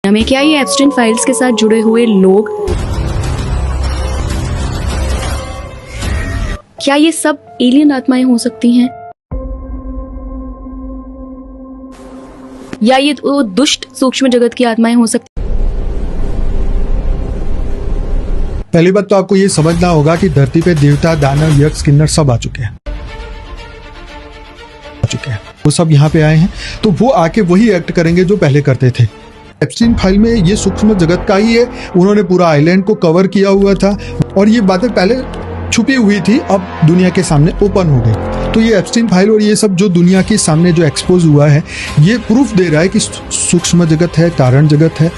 हमें क्या ये एप्स्टाइन फाइल्स के साथ जुड़े हुए लोग, क्या ये सब एलियन आत्माएं हो सकती हैं, या ये वो दुष्ट सूक्ष्म जगत की आत्माएं हो सकती? पहली बात तो आपको ये समझना होगा कि धरती पे देवता, दानव, यक्ष, किन्नर सब आ चुके हैं। वो सब यहाँ पे आए हैं, तो वो आके वही एक्ट करेंगे जो पहले करते थे। एप्स्टाइन फाइल में ये सूक्ष्म जगत का ही है, उन्होंने पूरा आइलैंड को कवर किया हुआ था और ये बातें पहले छुपी हुई थी, अब दुनिया के सामने ओपन हो गई। तो ये एप्स्टाइन फाइल और ये सब जो दुनिया के सामने जो एक्सपोज हुआ है, ये प्रूफ दे रहा है कि सूक्ष्म जगत है, कारण जगत है,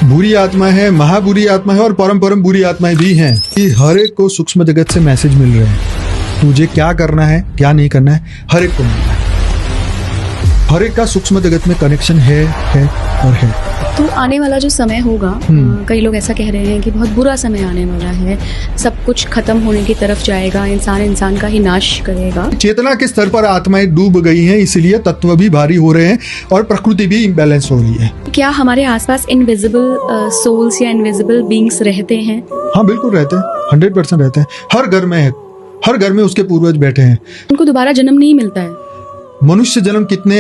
बुरी आत्मा है, महाबुरी आत्मा है और परम बुरी आत्माएं भी हैं। कि हर एक को सूक्ष्म जगत से मैसेज मिल रहे हैं, तुझे क्या करना है, क्या नहीं करना है, हर एक को मिल रहा है। हर एक का सूक्ष्म जगत में कनेक्शन है और है। तो आने वाला जो समय होगा, कई लोग ऐसा कह रहे हैं कि बहुत बुरा समय आने वाला है, सब कुछ खत्म होने की तरफ जाएगा, इंसान का ही नाश करेगा। चेतना के स्तर पर आत्माएं डूब गई हैं, इसलिए तत्व भी भारी हो रहे हैं और प्रकृति भी इम्बैलेंस हो रही है। क्या हमारे आसपास इनविजिबल सोल्स या इनविजिबल बीइंग्स रहते हैं? हाँ, बिल्कुल रहते हैं, 100% रहते हैं। हर घर में है, हर घर में उसके पूर्वज बैठे हैं। उनको दोबारा जन्म नहीं मिलता है। मनुष्य जन्म कितने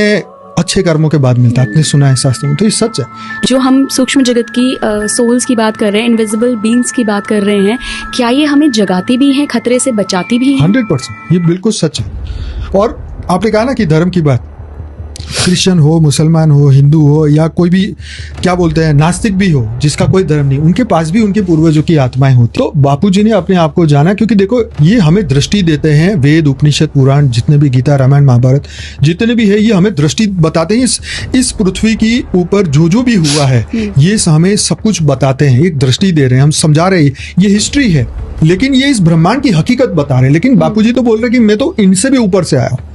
अच्छे कर्मों के बाद मिलता है, आपने सुना है शास्त्रों में, तो ये सच है। जो हम सूक्ष्म जगत की सोल्स की बात कर रहे हैं, इनविजिबल बीइंग्स की बात कर रहे हैं, क्या ये हमें जगाती भी हैं, खतरे से बचाती भी हैं? 100% ये बिल्कुल सच है। और आपने कहा ना कि धर्म की बात, क्रिश्चियन हो, मुसलमान हो, हिंदू हो या कोई भी क्या बोलते हैं नास्तिक भी हो, जिसका कोई धर्म नहीं, उनके पास भी उनके पूर्वजों की आत्माएं होती। तो बापूजी ने अपने आप को जाना, क्योंकि देखो ये हमें दृष्टि देते हैं। वेद, उपनिषद, पुराण, जितने भी गीता, रामायण, महाभारत जितने भी है, ये हमें दृष्टि बताते हैं। इस पृथ्वी की ऊपर जो भी हुआ है, ये हमें सब कुछ बताते हैं, एक दृष्टि दे रहे हैं, हम समझा रहे हैं, ये हिस्ट्री है। लेकिन ये इस ब्रह्मांड की हकीकत बता रहे हैं। लेकिन बापूजी तो बोल रहे कि मैं तो इनसे भी ऊपर से आया हूँ,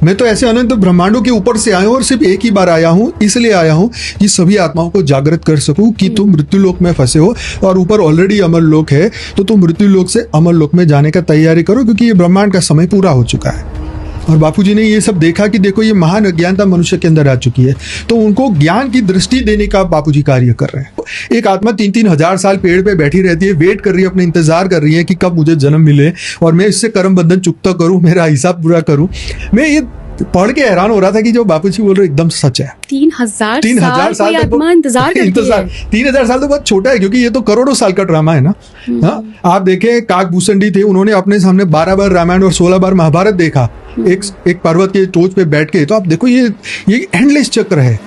मैं तो ऐसे अनंत ब्रह्मांडों के ऊपर से आया हूं और सिर्फ एक ही बार आया हूं, इसलिए आया हूं कि सभी आत्माओं को जागृत कर सकूं कि तुम मृत्यु लोक में फंसे हो और ऊपर ऑलरेडी अमर लोक है, तो तुम मृत्यु लोक से अमर लोक में जाने का तैयारी करो, क्योंकि ये ब्रह्मांड का समय पूरा हो चुका है। और बापूजी ने ये सब देखा कि देखो ये महान अज्ञानता मनुष्य के अंदर आ चुकी है, तो उनको ज्ञान की दृष्टि देने का बापूजी कार्य कर रहे हैं। एक आत्मा 3-3 हजार साल पेड़ पे बैठी रहती है, वेट कर रही है, अपने इंतजार कर रही है कि कब मुझे जन्म मिले और मैं इससे कर्म बंधन चुकता करूं, मेरा हिसाब पूरा करूं। मैं ये पढ़ के हैरान हो रहा था कि जो बापूजी बोल रहे एकदम सच है। 3,000 साल कोई आत्मा इंतजार करती है। 3,000 साल तो बहुत छोटा है, क्योंकि ये तो करोड़ों साल का ड्रामा है ना। हाँ, आप देखें काकभूषणी थे, उन्होंने अपने सामने 12 बार रामायण और 16 बार महाभारत देखा, एक पर्वत के टोच पे बैठ के। तो आप देखो ये एंडलेस चक्र है।